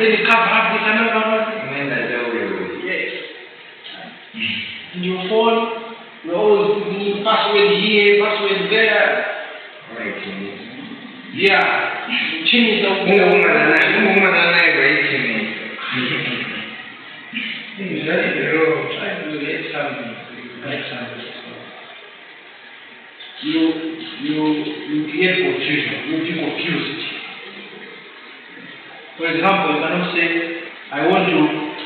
Then you cover up with another one. Yes. In your phone, you always putting in password here, password there. Yeah. Change the you create confusion, you be confused. For example, you cannot say, I want to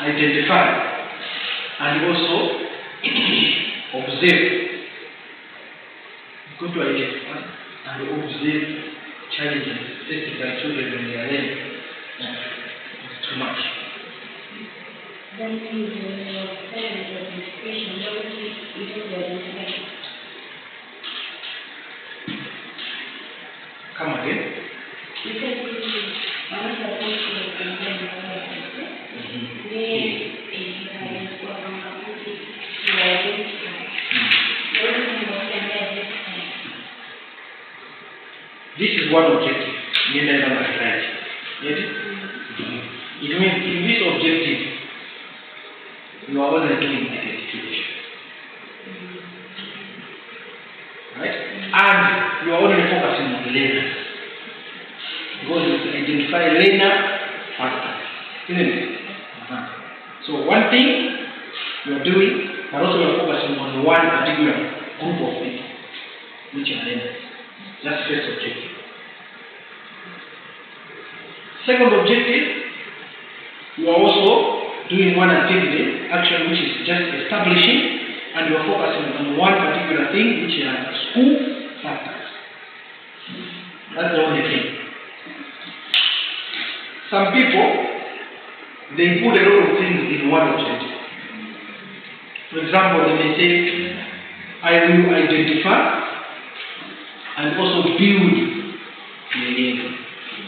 identify and also observe. Go to identify and observe challenges faced by children when they are learning. It's too much. Then when you are parent participation, what would you do to identify? Come again? You said you are supposed to This is one objective. It means in this objective, you are only doing identification. Right? And you are only focusing on the learners. Because you identify learner factors. Isn't it? So one thing you are doing, but also you are focusing on one particular group of people, which are learners. That's first objective. Second objective, you are also doing one activity, action which is just establishing, and you are focusing on one particular thing, which are school factors. That's the only thing. Some people, they put a lot of things in one objective. For example, they may say, I will identify and also build the learner.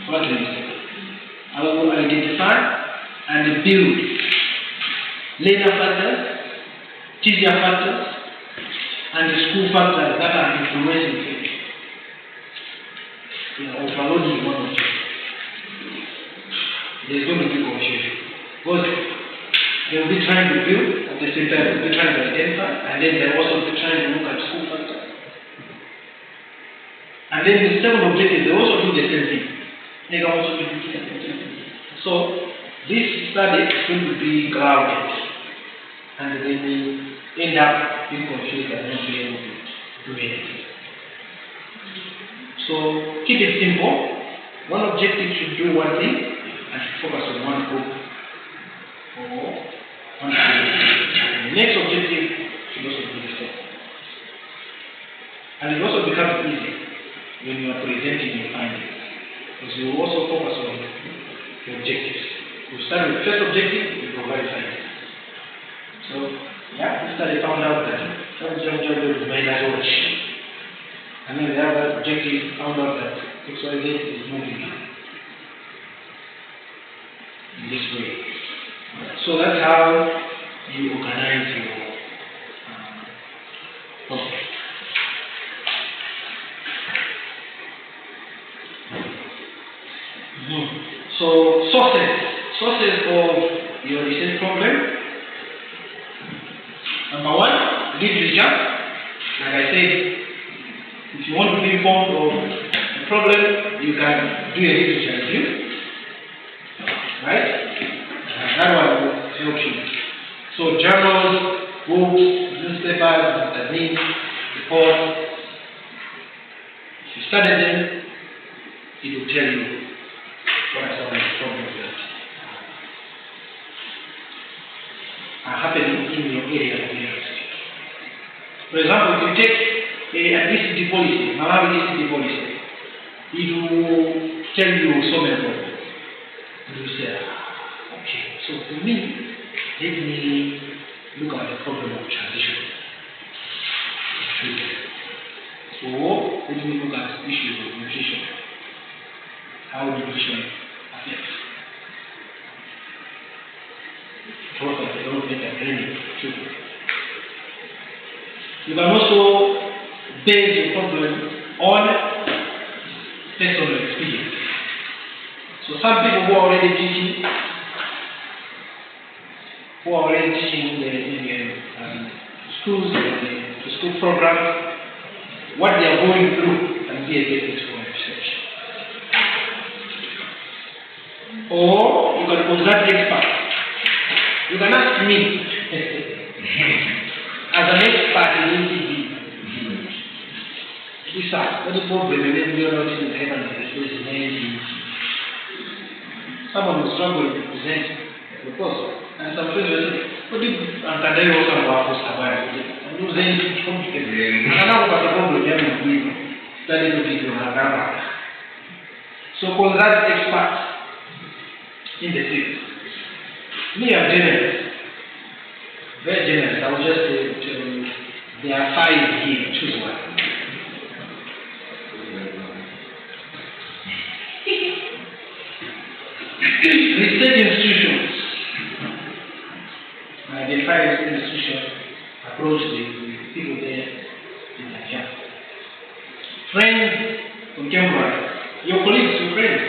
What do you say? I will identify and build learner factors, teacher factors, and the school factors that are influencing things. You know, overloading one object. There's going to be confusion. Because they will be trying to build, at the same time they will be trying to identify, and then they will also be trying to look at school factors. And then the second objective, they also do the same thing. They can also do the same thing. So this study is going to be crowded, and they may end up being confused and not being able to do anything. So keep it simple. One objective should do one thing and should focus on one group or one group. The next objective should also do the same. And it also becomes easy when you are presenting your findings, because you will also focus on the objectives. You start with the first objective, you provide findings. So, yeah, this study found out that some jump is made as watch. And then the other objective found out that XYZ is moving in this way. So that's how you organize your problem. So sources of your research problem. Number one, literature. Like I said, if you want to be informed of a problem, you can do a literature review. Right? And that one will help you. So journals, books, newspapers, magazines, reports. If you study them, it will tell you what are some of the problems that are happening in your area of interest. For example, if you take an ECD policy, Malawi ECD policy, it will tell you so many problems. And you say, okay, so for me, let me look at the problem of transition. Or let me look at issues of nutrition. How nutrition affects growth and development and learning children. You can also base your problem on personal experience. So some people who are already teaching who are already teaching in the schools, the school programs, what they are going through and be a basis for research. Or you can consult experts. You can ask me as an expert in ECE. What the problem is we are not in heaven is someone will struggle to present the proposal. And some people will say, what do you understand also about for survival? I'm not saying it's complicated. And I know about the problem we have with study to people have that. So consult experts in the field. Me, I'm generous. Very generous. I will just tell you, there are 5 here, choose one. Research institutions. The 5 institutions approach the people there in the camp. Friends, contemporaries, your colleagues, your friends.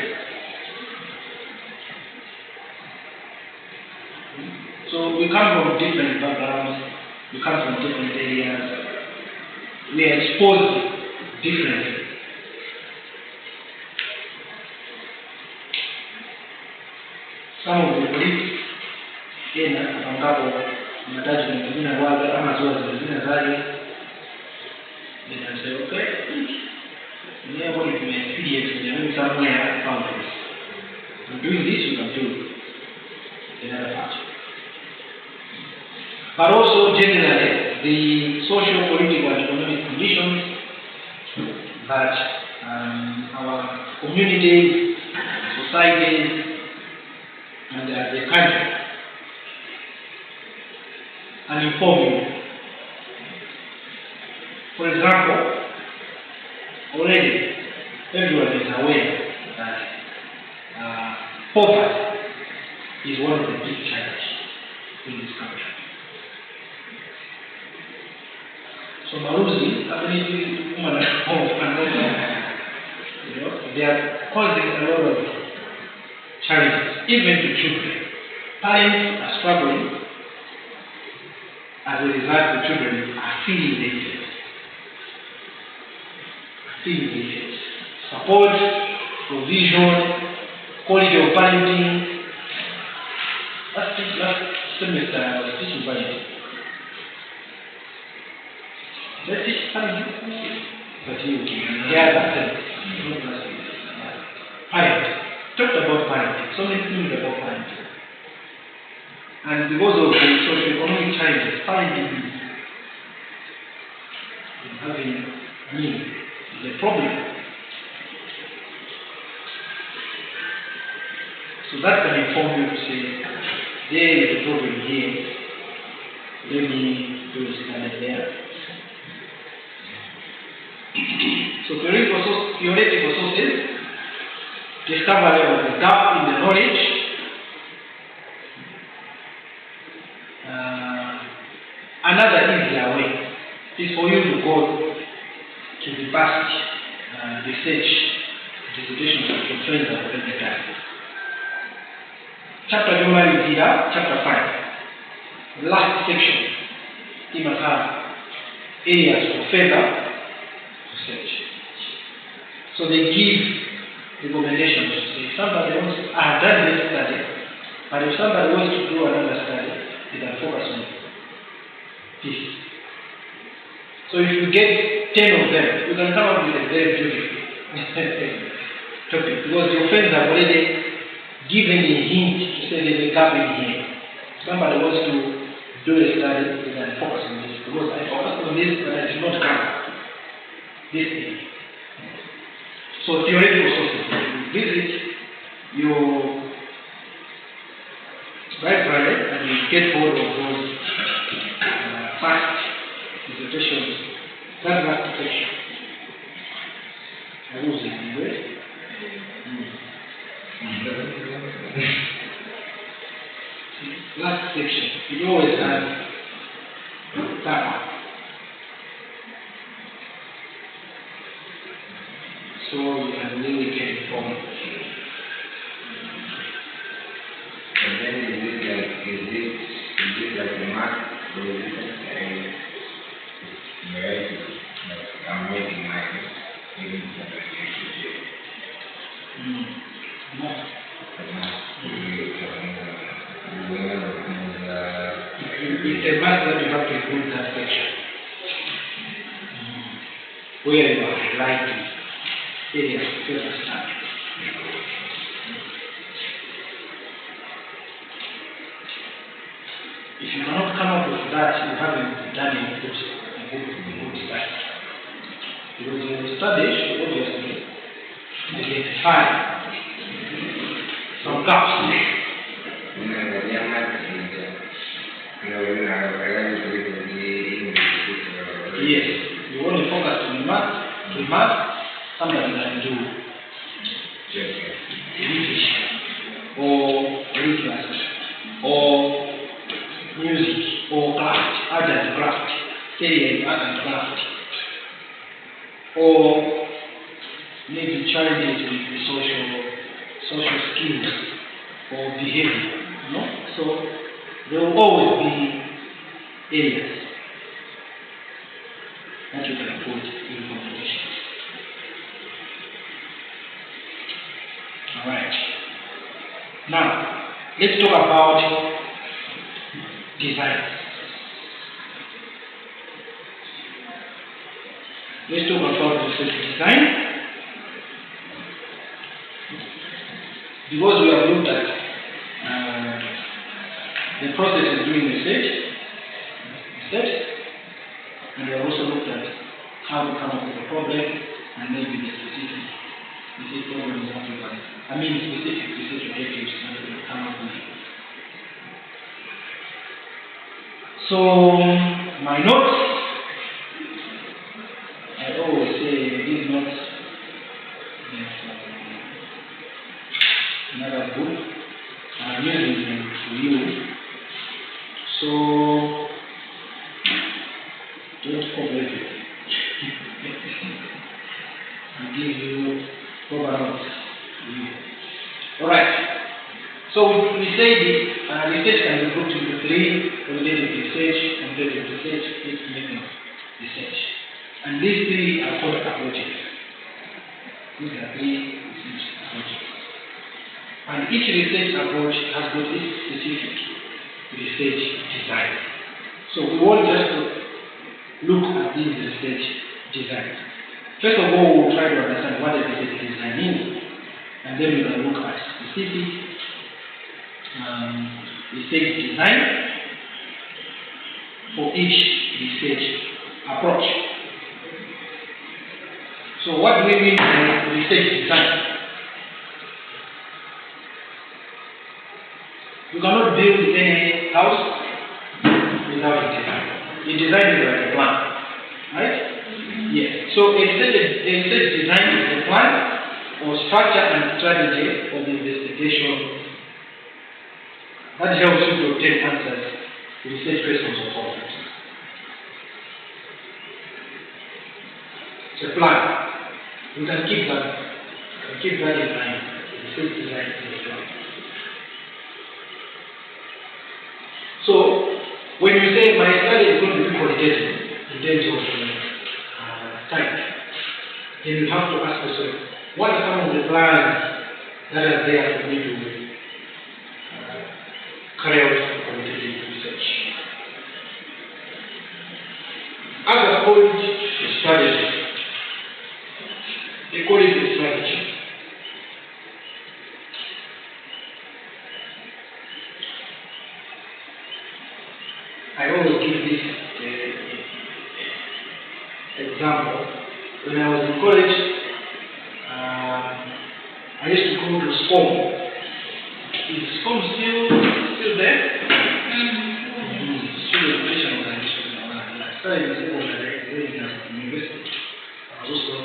So we come from different backgrounds, we come from different areas, we are exposed differently. Some of the colleagues ambapo mataji mengine waga ama zote zingine zaje, say okay, we are going to experience in somewhere found this. I'm doing this, you can do another part. But also generally the social, political and economic conditions that our communities, societies and the country and inform you. For example, already everyone is aware that poverty is one of the big challenges in this country. So Maruzi, they are causing a lot of challenges, even to children. Parents are struggling. As a result, the children are feeling the effects. Support, provision, quality of parenting. Last semester I was teaching parenting. Let's teach parenting. But parenting. Talked about parenting. So many things about parenting. And because of the socio-economic challenges, parenting is having is a problem. So that can inform you to say, there is a problem here, let me do a study there. So theoretical sources, discovery of the gap in the knowledge, another easier way is for you to go to the past research dissertations that your friends have already done. Chapter number is here, chapter 5. The last section, you must have areas for further research. So they give recommendations to say, somebody wants to, I have done this study, but if somebody wants to do another study, they can focus on this. So if you get 10 of them, you can come up with a very beautiful topic, because your friends have already given a hint to say there's a gap in here. Somebody wants to do a study, they can focus on this, because I focused on this, but I did not cover this thing. So theoretical sources, you visit your library and you get hold of those past dissertations. That last section. I was in the last section, it always has that. So you can really get informed. And then is it it like a math or is it like variety? Like I'm making my maybe like a relationship. No. It's a math that you have to include that section. Where you are highlighting areas to understand. If you cannot come up with that, you haven't done a good study. Because in the study, you obviously identify some gaps. Yes, you want to focus on math, somebody can do English or literature or music or craft, art and craft, area art and craft, or maybe challenges with the social skills or behavior. So there will always be areas that you can put in competition. Alright. Now, let's talk about design. Let's talk about research design. Because we have looked at the process of doing research, and we have also looked at how to come up with a problem and maybe the specific problems that we have. Specific research objectives that we have come up with. So, my notes, I always say these notes, another book, I'm using them for you. So, don't forget it. I'll give you proper notes for you. Alright. So we said research can be grouped into three: qualitative research, comparative research, estimating research. And these three are called approaches. These are three research approaches. And each research approach has got its specific research design. So we want just to look at these research designs. First of all, we'll try to understand what a research design is, and then we can look at specific research design for each research approach. So what do we mean by research design? You cannot build any house without a design. A design is like a plan, right? Yes. So a research design is a plan or structure and strategy of the investigation that helps you to obtain answers to research questions or problems. It's a plan. You can keep that in mind. Research design is a plan. So, when you say my study is going to be qualitative in terms of type, then you have to ask yourself, what are some of the plans that are there for me to carry out qualitative research? Others call it a strategy. They call it a strategy. I always give this example. When I was in college, I used to go to SCOM. Is SCOM still there? Student Education Organization. I started in SCOM at the university. I was also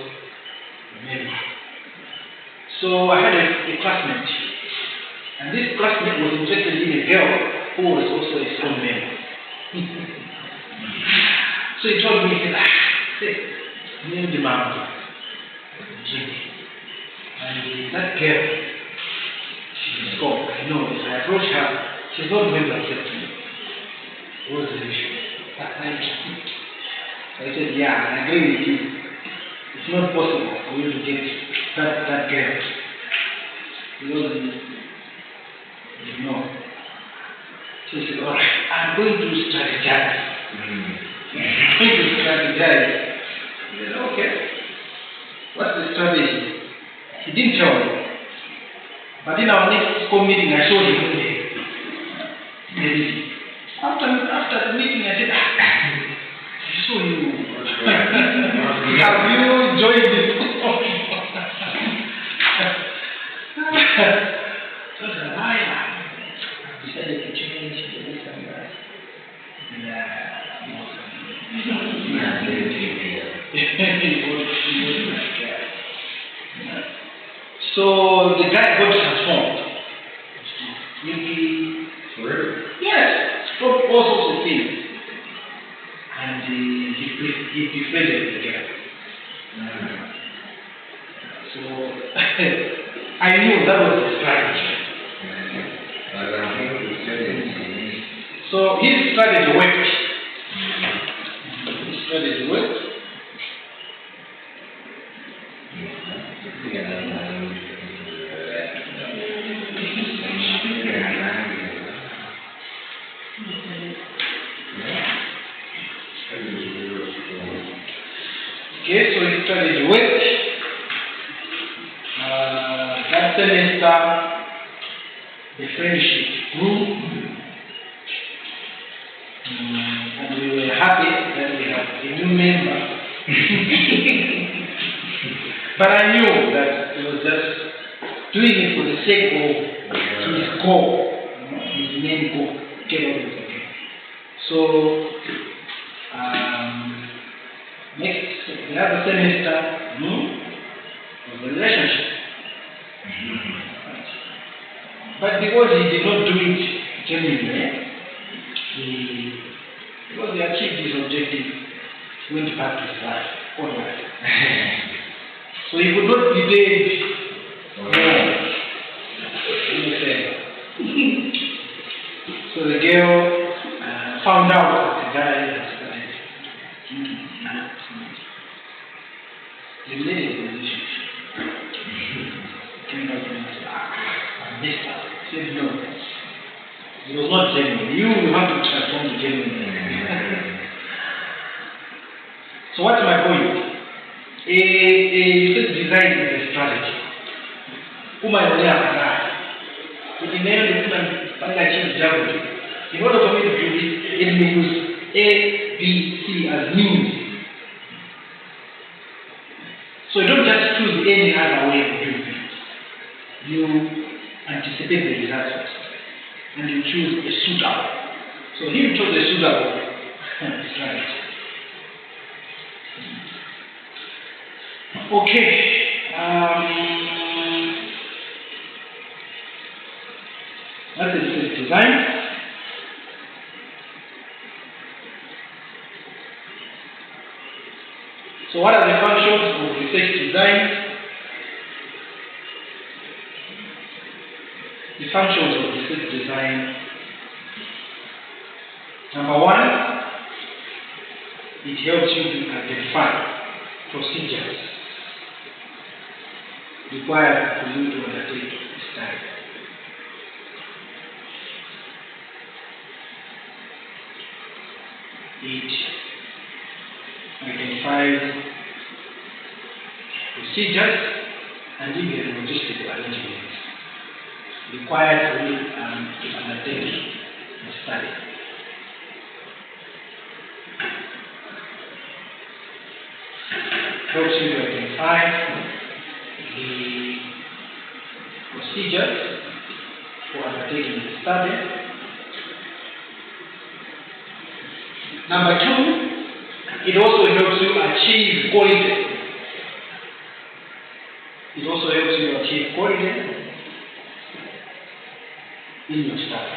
a member. So I had a classmate. And this classmate was interested in a girl who was also a SCOM member. So he told me, he said, you demand drink. And that girl, she's gone. I know this. I approached her. She's not going to accept me. What was the issue? I said, yeah, I agree with you. It's not possible for you to get that girl. Because, you know. She said, all right, I'm going to strategize. I'm going to strategize. He said, okay. What's the strategy? He didn't tell me. But in our next school meeting, I showed him the meeting. After the meeting, I said, I saw you. Have you joined this? So I said, I decided to change this and that. So the guy got transformed. Yes, from all sorts of things. And he befriended the girl. So I knew that was the strategy. So his strategy worked. His strategy worked. Okay, so his strategy worked. That semester, the friendship grew. And we were happy that we had a new member. But I knew that he was just doing it for the sake of his goal, his main goal, get all this again. So, the other semester was a relationship. But because he did not do it genuinely, because he achieved his objective, he went back to his life, old life. So he could not be paid more. So the girl found out that the guy had started thinking. He made a decision. Came back and said, I messed up. He said, no. It was not genuine. You have to transform to genuine. So what's my point? A design is a strategy. In order for me to do it, it may use A, B, C as means. So you don't just choose any other way of doing things. You anticipate the results first. And you choose a suitable. So he chose a suitable strategy. Okay. That's the design. So what are the functions of research design? The functions of research design. Number one, it helps you to identify procedures required for you to undertake the study. It identifies procedures and even logistical arrangements required for you to undertake the study. Helps you to identify the procedures for undertaking the study. Number two, it also helps you achieve quality. It also helps you achieve quality in your study.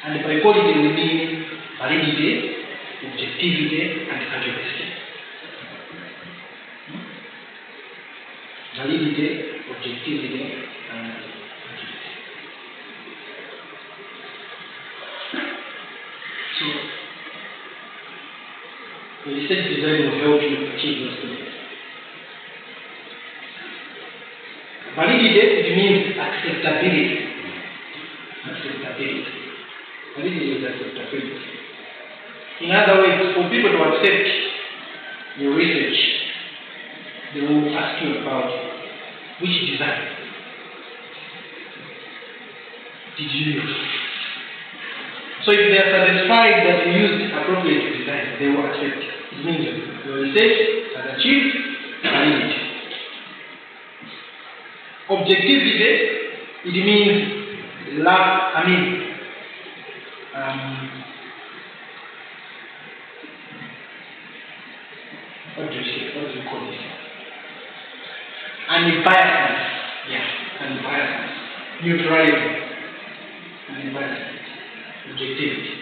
And by quality we mean validity, objectivity, and accuracy. Validity, objectivity, and accuracy. The research design will help you achieve those things. Validity, it means acceptability. Acceptability. Validity is acceptability. In other words, for people to accept your research, they will ask you about which design did you use. So if they are satisfied that you used appropriate design, they will accept it. It means your research has achieved validity. Objectivity, it means what do you call this? Unbiasedness. Yeah, unbiasedness. Neutrality. Unbiasedness. Objectivity.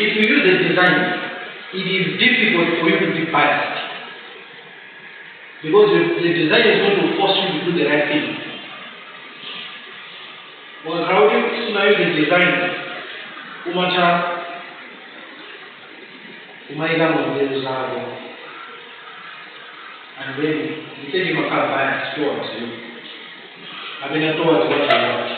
If you use the design, it is difficult for you to be biased. Because the design is going to force you to do the right thing. Well, how do you use the design? And then you take him a bias towards you. I mean, towards what I want.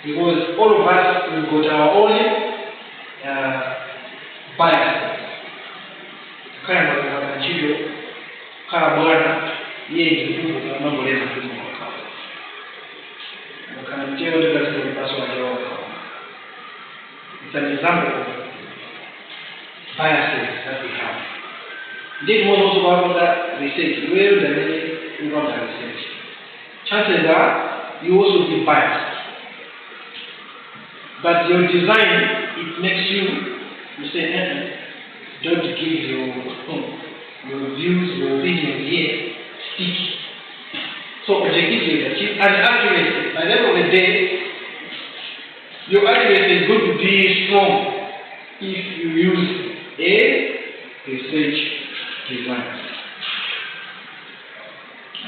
Because all of us, we've got our own bias. Kaya mwakanchiyo, kaya bwana, yeye jifungu mambo lema tumu wakawa. Wakanchiyo ndika zito vipaso wajewa wakawa. It's an example of biases that we have. Indeed, most also about that research, where the many about that research. Chances are, you also be biased. But your design, it makes you say, don't give your views, your opinion here, speak. So objectivity is achieved, and accuracy. By the end of the day, your accuracy is going to be strong if you use a research design.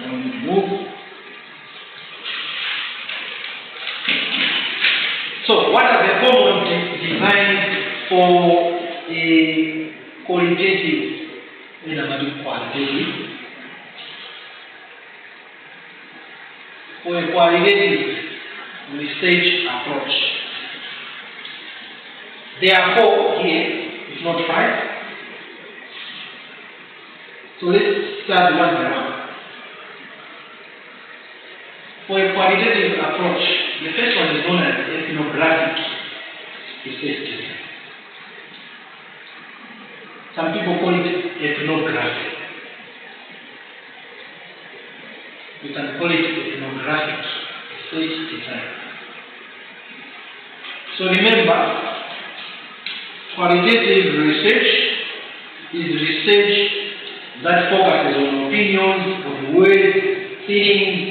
And move. So what are the common designs for a qualitative and qualitative? For a qualitative research approach, there are 4 here, if not 5. So let's start one by one. For a qualitative approach, the first one is known as ethnographic research design. Some people call it ethnography. You can call it ethnographic research design. So remember, qualitative research is research that focuses on opinions, on words, feelings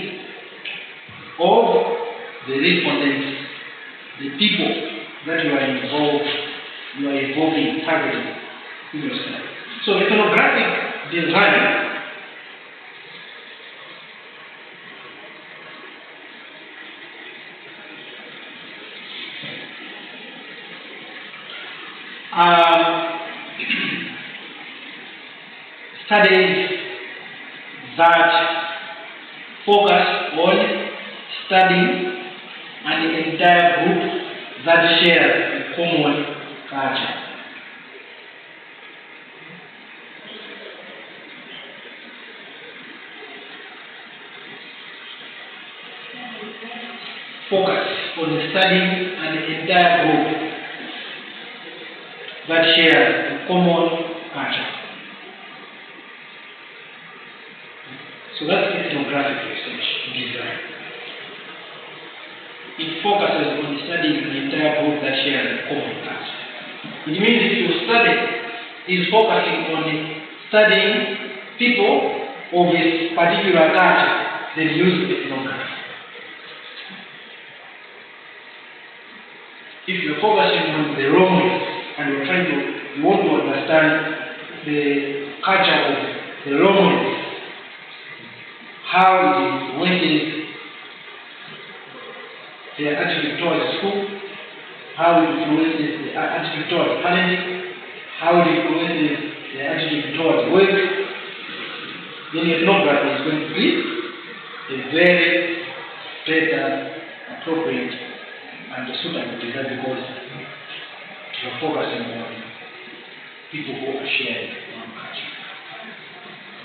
of the respondents, the people that you are involving, targeting in your study. So ethnographic design studies that focus on studying an entire group that shares a common culture. Focus on studying an entire group that shares a common culture. So that's ethnographic research design. It focuses on studying an entire group that shares a common culture. It means if your study is focusing on studying people of a particular culture, then use ethnography. If you're focusing on the Romans and you want to understand the culture of the Romans, how it is, when it is their attitude towards school, how it influences their attitude towards parenting, how it influences their attitude towards work, then ethnography is going to be a very better, appropriate, and suitable design because you're focusing on people who are sharing one culture.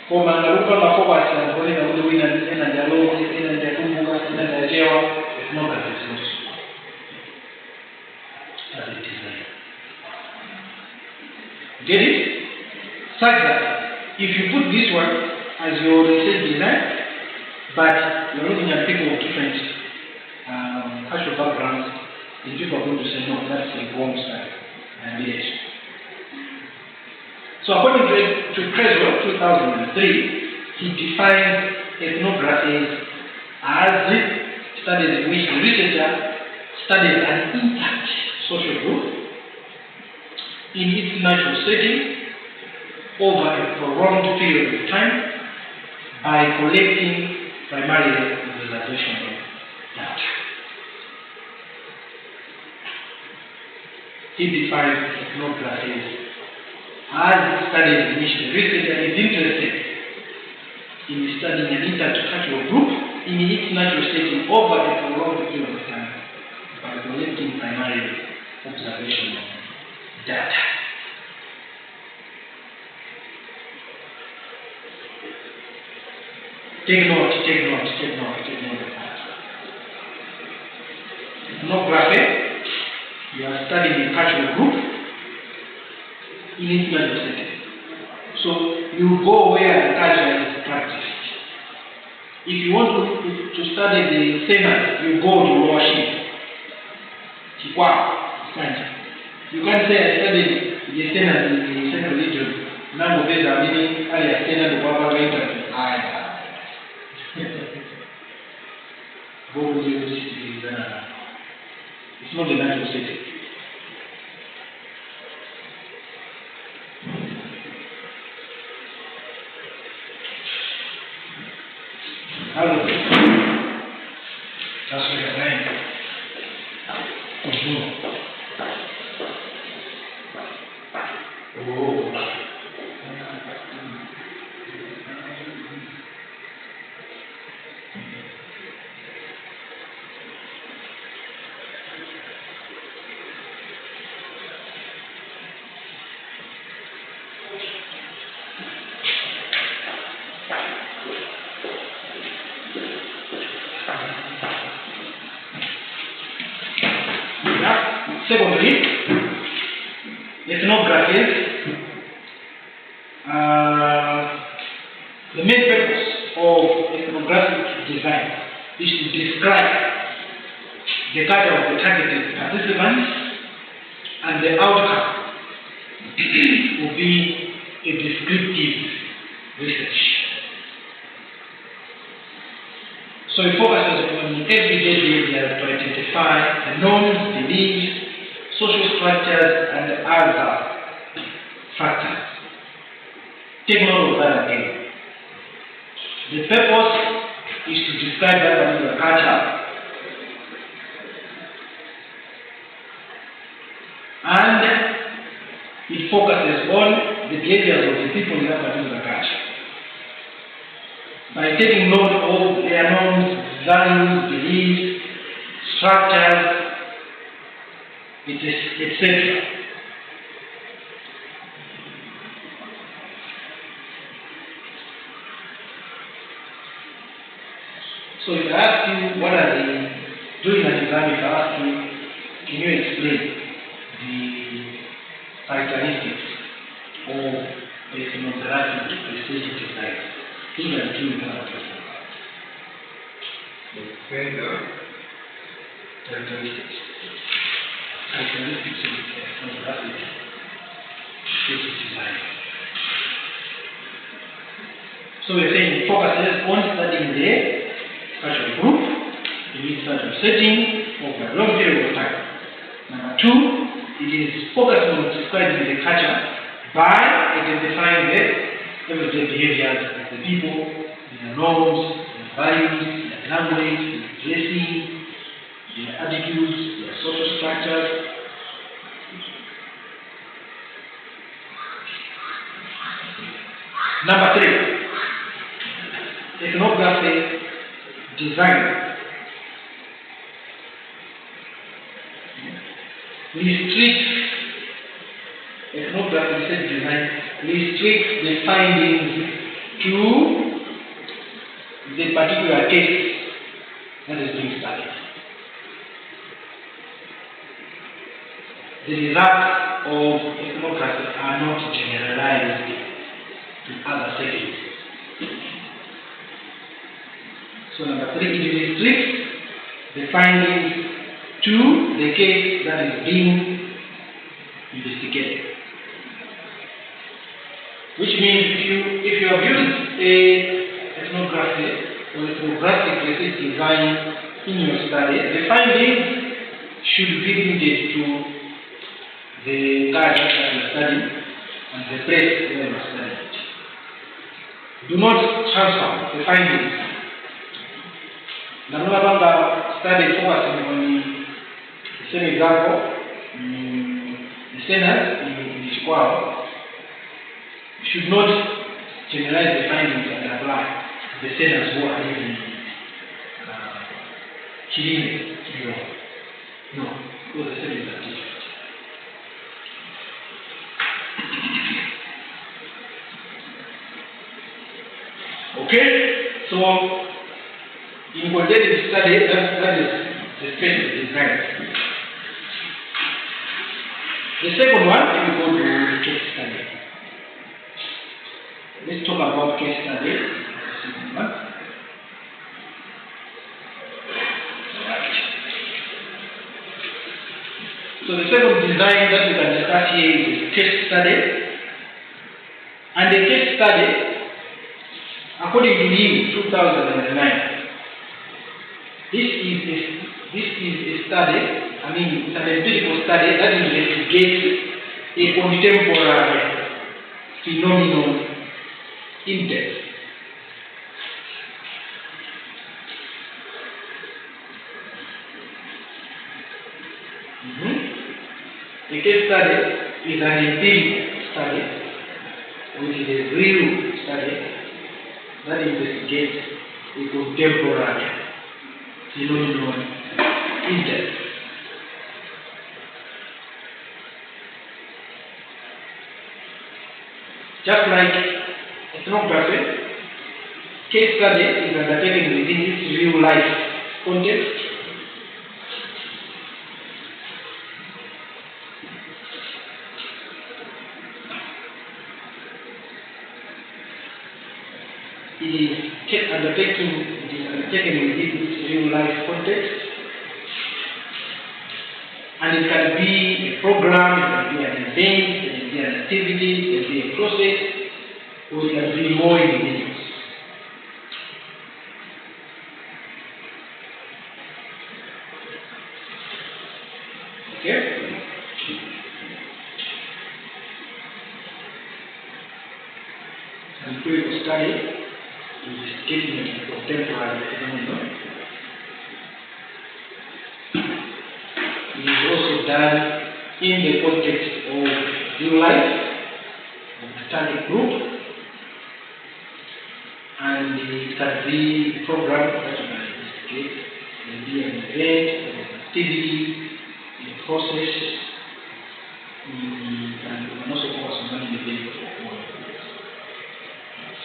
Kwa mangaruka na focus on wale na ule wina ena dialogue, ena diakumbuka, ena diajewa, ethnography is not as a design. Get it? Such that if you put this one as your research design, but you're looking at people of different cultural backgrounds, then people are going to say, no, that's a wrong style and village. So according to Creswell, 2003, he defines ethnography as studies in which the researcher studies an intact social group in its natural setting over a prolonged period of time by collecting primarily observational data. He defines ethnography as studies in which the researcher is interested in studying an intercultural group in its natural setting over a prolonged period of time by collecting primarily observational data. Take note of that. Ethnography, you are studying a cultural group in its natural setting. So you go where the culture is practiced. If you want to study the Senate, you go to Washington. You can't say I studied the Senate in the Senate region. Now there's a meaning I Senate to either. It's not the natural setting. Hello. That's what you're saying. Secondly, ethnography, the main purpose of ethnographic design is to describe the culture of the targeted participants, and the outcome will be a descriptive research. So it focuses on everyday behavior to identify the norms, beliefs, social structures, and other factors. Take note of that again. The purpose is to describe that particular culture, and it focuses on the behaviors of the people in that particular culture. By taking note of their norms, values, beliefs, structures, etc. So if I ask you what are they doing an exam, if I ask you, can you explain the characteristics of ethnographic research design? These are the two characteristics. Characteristics of ethnographic research design. So we're saying it focuses on studying the cultural group in its natural setting over a long period of time. Number two, it is focused on describing the culture by identifying the everyday behaviors of the people, their norms, their values, their language, their dressing, their attitudes, their social structures. Number 3, ethnography design. Ethnography research design restricts the findings to the particular case that is being studied. The results of ethnography are not generalized to other settings. So number 3, it restricts the findings to the case that is being investigated. Which means if you have used a ethnography or ethnographic research design in your study, the findings should be limited to the guide that you are studying and the place where you are studying it. Do not transfer the findings. The Nabanga study focusing on the same example, the sinners in Chikwao should not generalize the findings and apply to the sinners who are living Chile. No, because the settings are different. Okay, so in quantitative study, that is the space of design. The second one, we go to case study. Let's talk about case study. The second one. Alright. So the second design that we can discuss here is case study. And the case study, according to him, 2009, this is a study, it's an empirical study that investigates a contemporary phenomenon in depth. A case study is an empirical study, which is a real study that investigates a contemporary phenomenon in depth. Just like ethnography, case study is undertaken within its real life context. It is undertaken within its real life context, and it can be a program, it can be an event, it can be an activity, it can be a process, or it can be more individuals. Okay? Empirical study investigating a contemporary phenomenon. It is also done in the context of real life, of a study group, and it can be a program that you can investigate. It can be an event, an activity, a process, and you can also focus on one individual.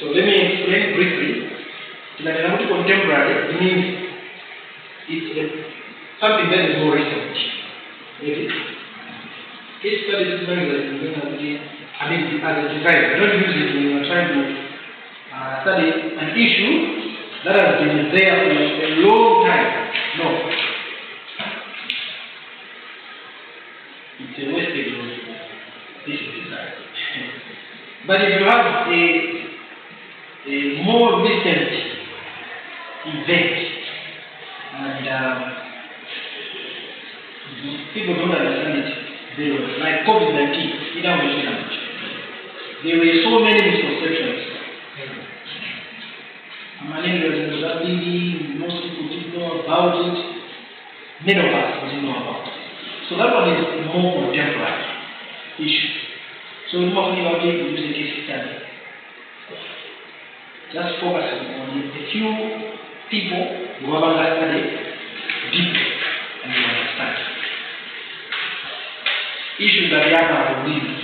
So let me explain briefly. Contemporary means it's something that is more recent. Case study is very as a designer. Don't use it when you are trying to study an issue that has been there for a long time. No. It's a wasted word. This is design. But if you have a more recent event, and people don't understand it very well, like COVID-19, there were so many misconceptions. Most people didn't know about it, many of us didn't know about. So that one is a more contemporary issue. So we will use a case study. Just focusing on a few people who have understood it deeply and who understand. Issues that young are lived.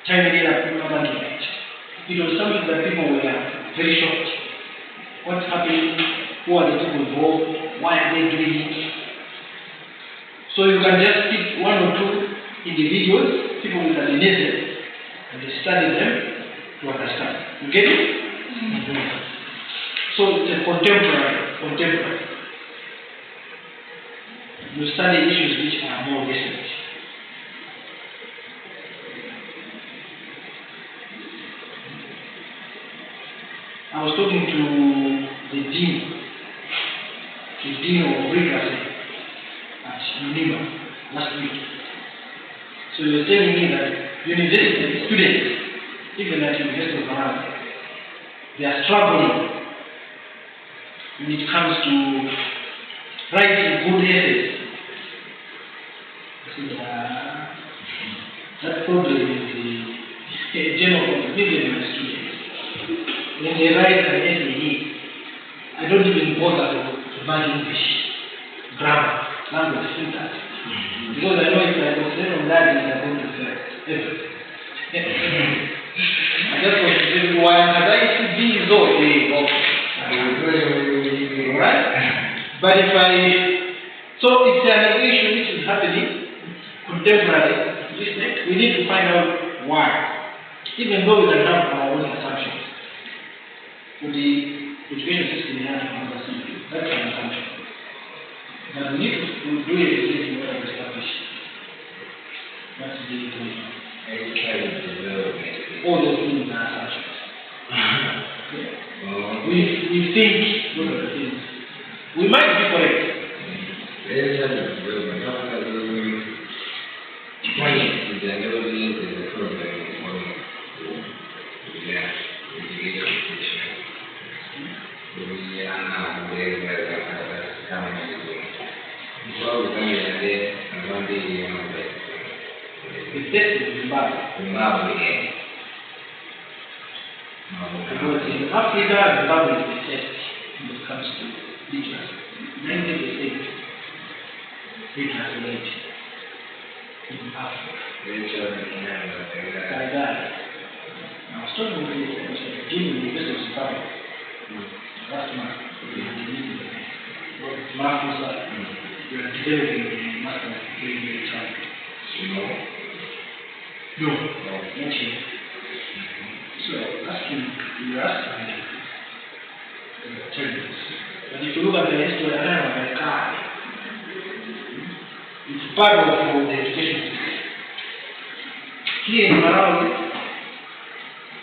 Time it. It was something that people were very shocked. What's happening? Who are the people involved? Why are they doing it? So you can just pick one or two individuals, people with an innocence, and you study them to understand. You get it? Mm-hmm. So it's a contemporary. You study issues which are more recent. I was talking to the dean of literacy at UNIMA last week. So he was telling me that university students, even at University of Maryland, they are struggling when it comes to writing good essays. I said, that problem is a general problem, even my students. When they write an essay, I don't even bother to learn English, grammar, language, syntax. Because I know if I concentrate on that, I'm going to fail everything. I just want to say, why am I to be so? Right? But so it's an issue which is happening contemporarily, we need to find out why. Even though we can have our own assumptions. For the education system in that's an assumption. But we need to do it in order to establish. That's the information. All those things are assumptions. We think those are the things. We might be correct. The test is Zimbabwe. Because in Africa, Zimbabwe is the test when it comes to literacy. 90% literacy rate in Africa. Like that. I was talking with the dean of the University of Zimbabwe last month. Marcus, we are developing the master's degree in the time. No, not yet. So you ask me, tell you this. But if you look at the history of America, it's part of the education system. Here in Malawi,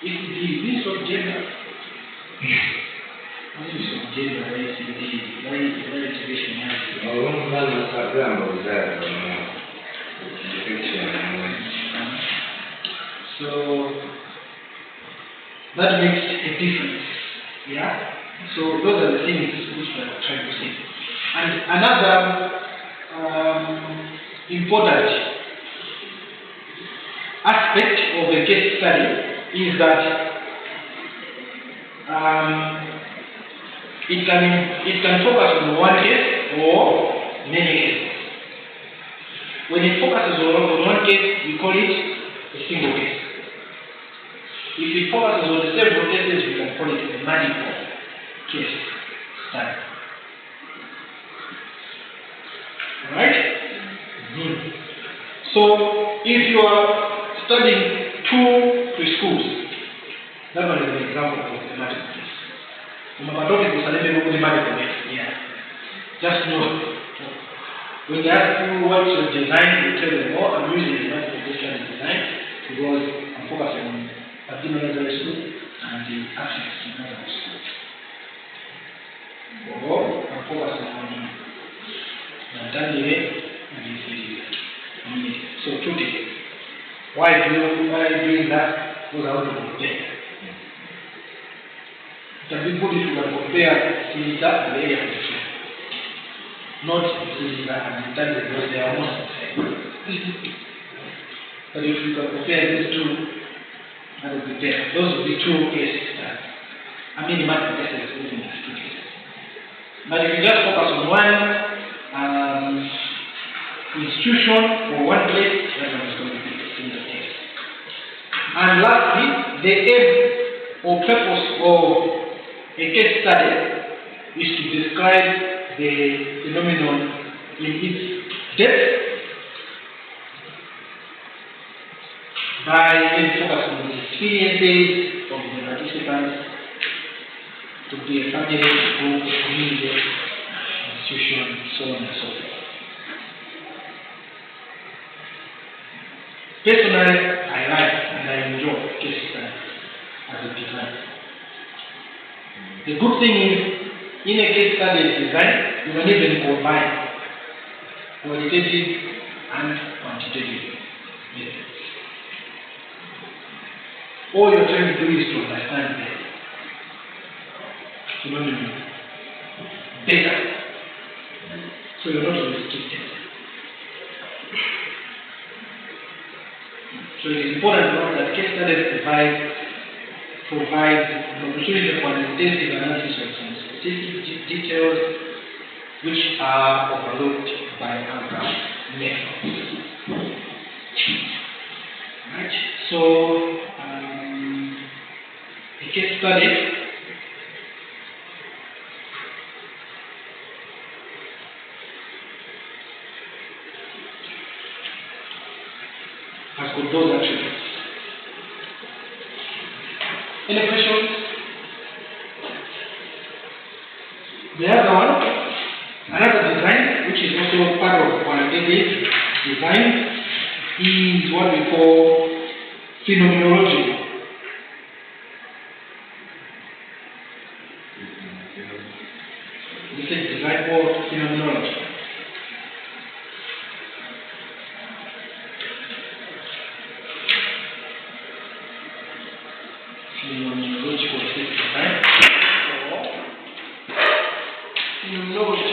it is the use of gender. Use of gender, very education. So that makes a difference. Yeah? So those are the things which we are trying to say. And another important aspect of the case study is that it can focus on one case or many cases. When it focuses on one case, we call it a single case. If it focuses on several cases, we can call it a multiple case study. Alright? Mm-hmm. So, if you are studying 2 preschools, that one is an example of a multiple case. Yeah. Just know. When they ask you what's your design, you tell them, oh, I'm using the multiple case design because I'm focusing on Nursery school and the access to Nursery school. Or I'm focusing on Daniel and the community. So 2 cases. Why are you doing that? Because I want to compare. It can be good if you can compare Sinita and the area of the school. not Zilliga and Italy, because they are almost the same. But if you can compare these two, that would be better. Those would be two cases. I mean, multiple cases, even as two cases. But if you just focus on one institution or one place, that one is going to be a single case. And lastly, the aim or purpose of a case study is to describe the phenomenon in its depth by focusing on the experiences of the participants, to be a family, group, community, institution, so on and so forth. Personally, I like and I enjoy case studies as a design. The good thing is, in a case study design, you can even combine qualitative and quantitative methods. All you're trying to do is to understand the phenomenon better, so you're not restricted. So it is important to note that case studies provide an opportunity for an intensive analysis of some specific details which are overlooked by other methods. Right? So a case study has got those attributes. Any questions? The other one, another design, which is also part of qualitative design, is what we call phenomenology. This is design for phenomenology. Phenomenological design or phenomenology.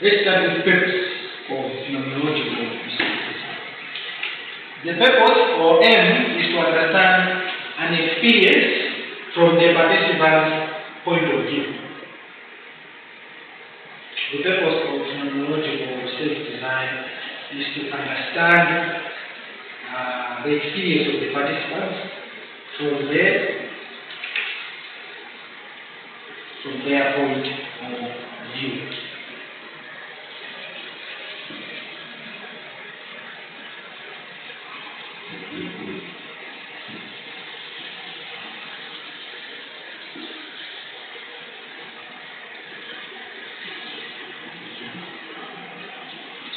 Let's start with the purpose of phenomenological research. The purpose or aim is to understand an experience from the participant's point of view. The purpose of phenomenological research design is to understand the experience of the participants from their point of view.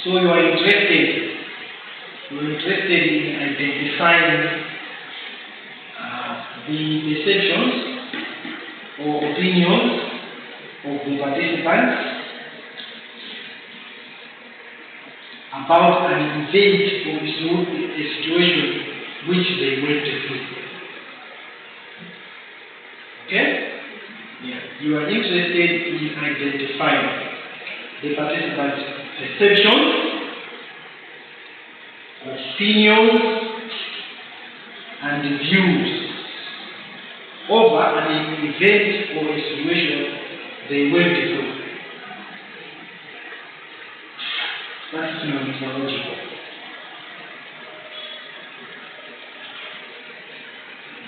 So you are interested in identifying the perceptions or opinions of the participants about an event or a situation which they went through. Okay? Yeah. You are interested in identifying the participants' perceptions, opinions, and views over an event or a situation they went through. That's phenomenological.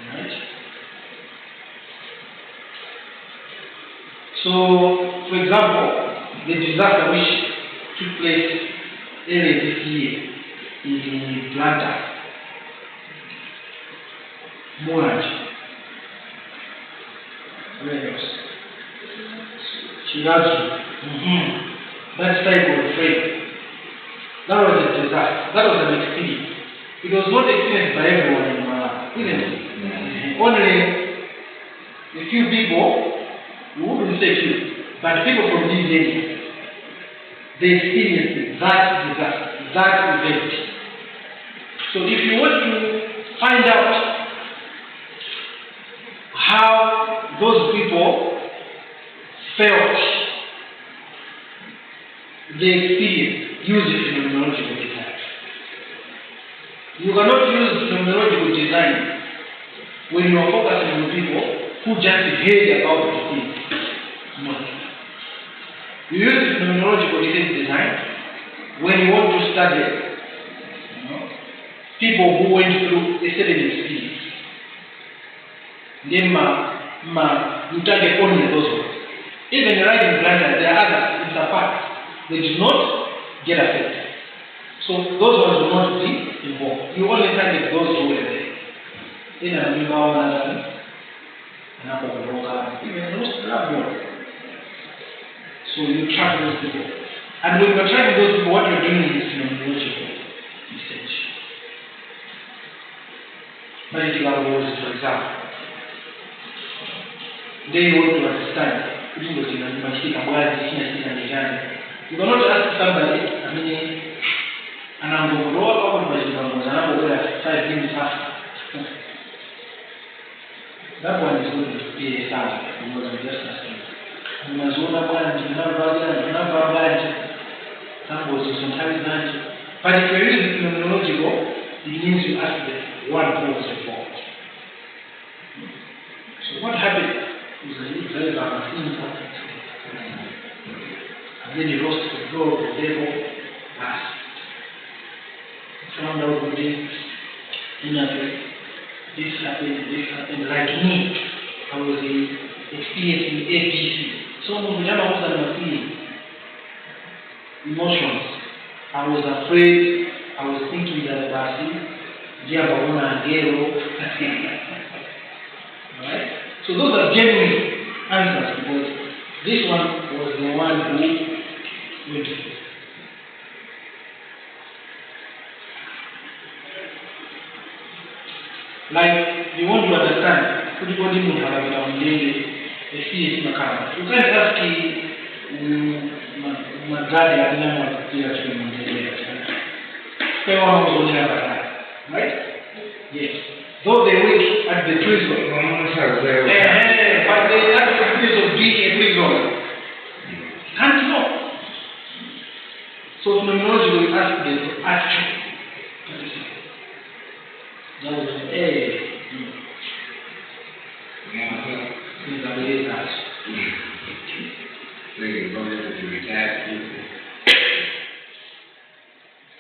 Right? So, for example, the disaster which took place earlier this year in Atlanta, Monash, where else? Chigazu. That type of frame. That was a disaster. That was an experience. It was not experienced by everyone in Malawi, isn't it? Only a few people, we wouldn't say few, but people from these areas, they experienced that disaster, that event. So if you want to find out how those people felt the experience, use the phenomenological design. You cannot use phenomenological design when you are focusing on people who just heard about the thing. No. You use the phenomenological design when you want to study people who went through a certain experience. Then you target only those ones. Even writing blinders, there are others in the past. They did not get affected. So those ones will not be involved. You only target those who were there. In a even those loved ones. So you track those people. And when you're tracking those people, what you're doing is phenomenological research. Medical rules, for example. They want to understand. You cannot ask somebody, and I'm going to roll over my 5 minutes after. That one is going to be a sound because we just asking. But if you're using phenomenological, it means you ask the one who was involved. So what happened is a very bad thing. And then he lost control of the devil. Found out one day, this happened, like me. I was experiencing APC. So when I was feeling emotions, I was afraid, I was thinking that right? So those are genuine answers because this one was the one who went through. Like, you want to understand, everybody will have a serious macabre. You can't ask my dad, I didn't want to see that right? Yes. Though they wait at the prison, but they have the place of being a prison. Can't know. So phenomenology will ask them to action. That was an A. In the way that. So you go to the retired people.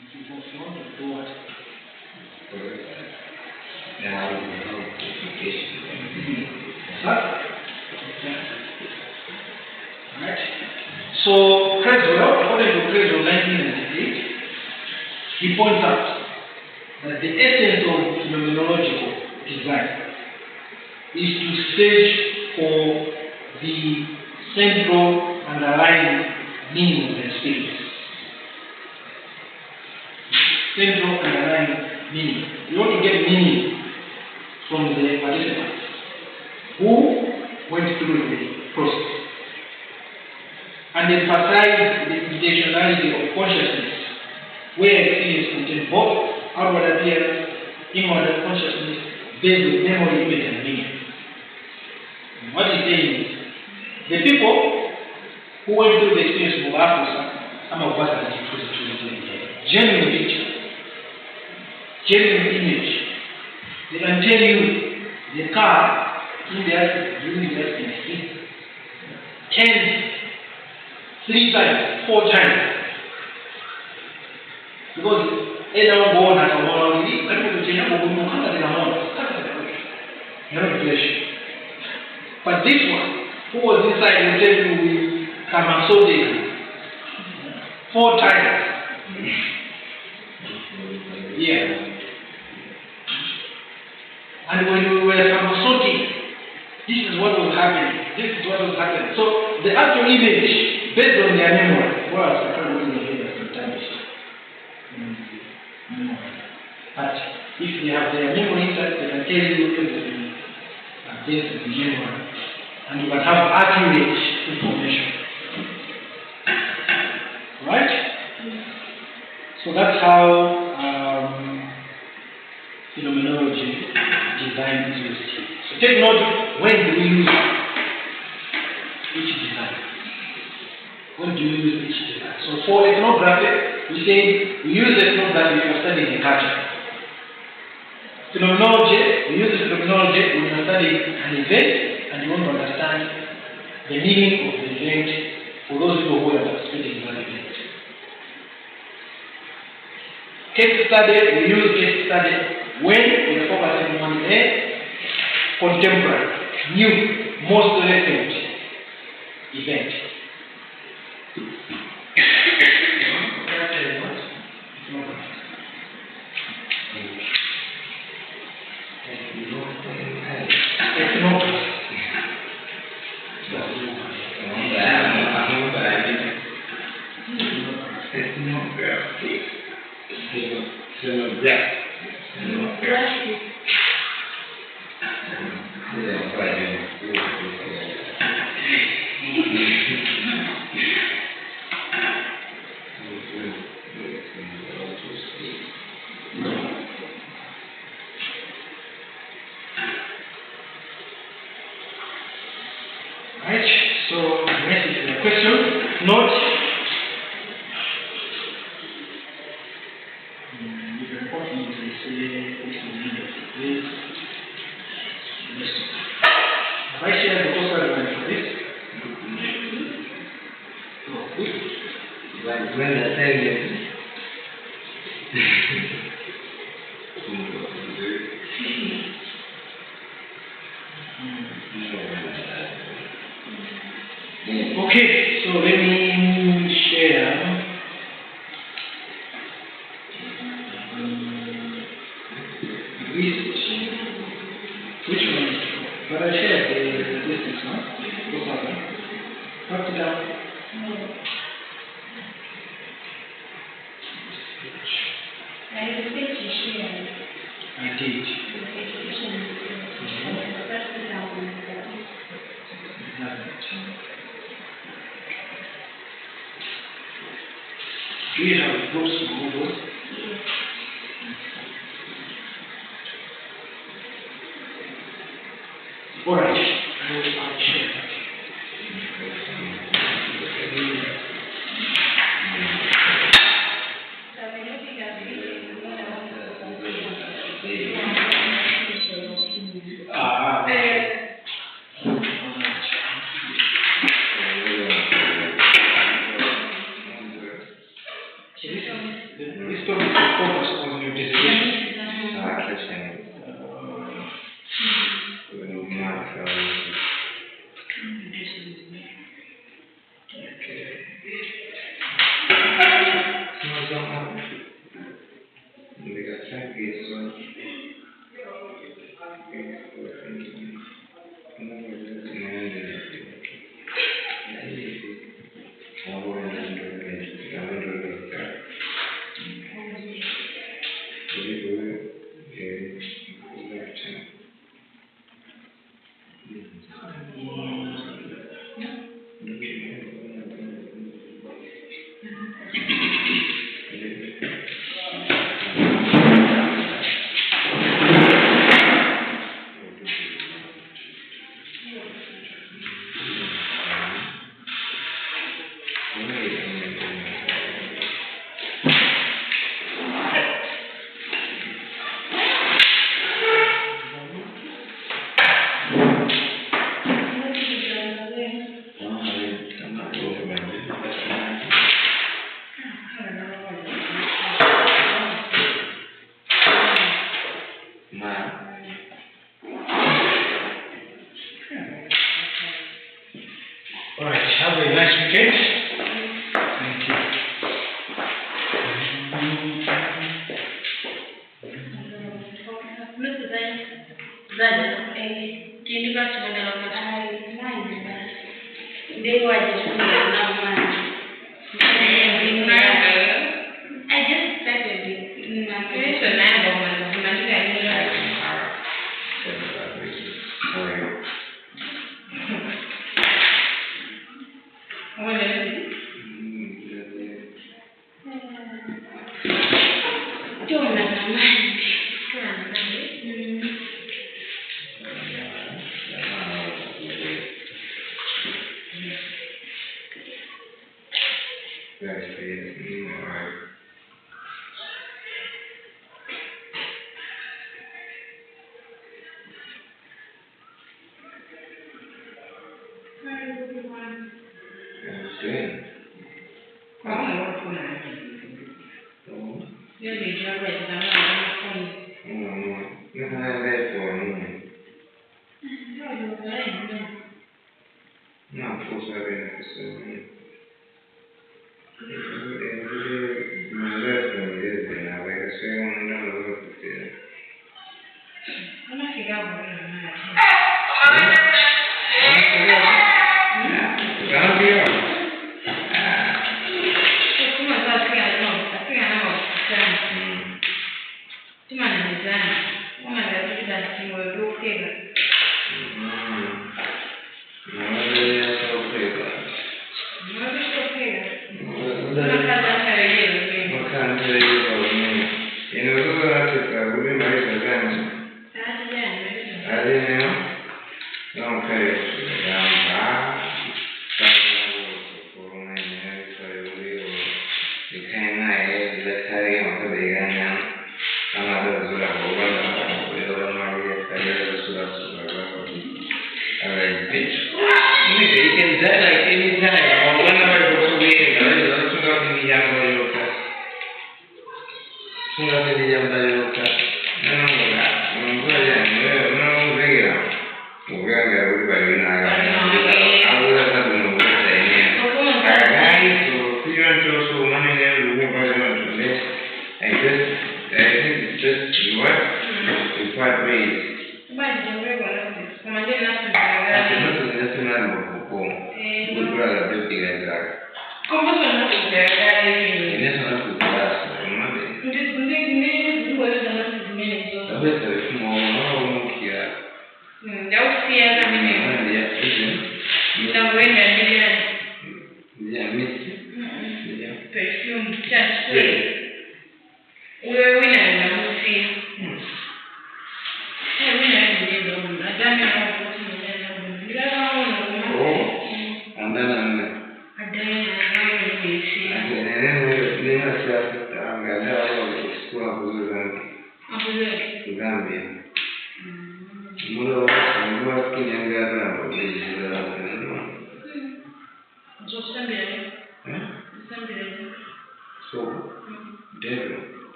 If you want to do what? Now we know education. Right? So Creswell, according to Creswell 1998, he points out that the essence of phenomenological design is to search for the central underlying meaning of the experience. Central underlying meaning. You want to get meaning from the participants who went through the process and emphasize the intentionality of consciousness, where experience contains both outward appearance, inward consciousness, based on memory, image, and meaning. And what he's saying is, the people who went through the experience of Africa, some of us are genuine picture, genuine image. They can tell you the car in the accident, during the accident, 3 times, 4 times. Because born at a world, but this one, who was inside, will tell you we Kamasode 4 times. Yeah. And when we were Kamasode, this is what was happening. This is what was happening. So the actual image, based on their memory, was I can't remember sometimes. But they have their memory intact, they can tell you everything against the memory. And you can have accurate information. Right? So that's how phenomenology design is used. So take note, when do we use each design? When do you use each design? So for ethnography, we say we use ethnography for studying the culture. Phenomenology, we use phenomenology when you are studying an event and you want to understand the meaning of the event for those people who are participating in that event. Case study, we use case study when we are focusing on a contemporary, new, most recent event. Right, so next is the question. Note, have I shared the course outline for this? Oh, good. When the thing Okay, so let me share. Which one? But I shared the distance, no? What's happening? What's it down? I did. Do you have groups for all those? Alright, I'll share that. This topic is focused on your decision. Alright, have a nice weekend. Thank you. I just started it. Alright. That's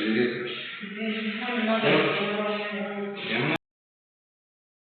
good.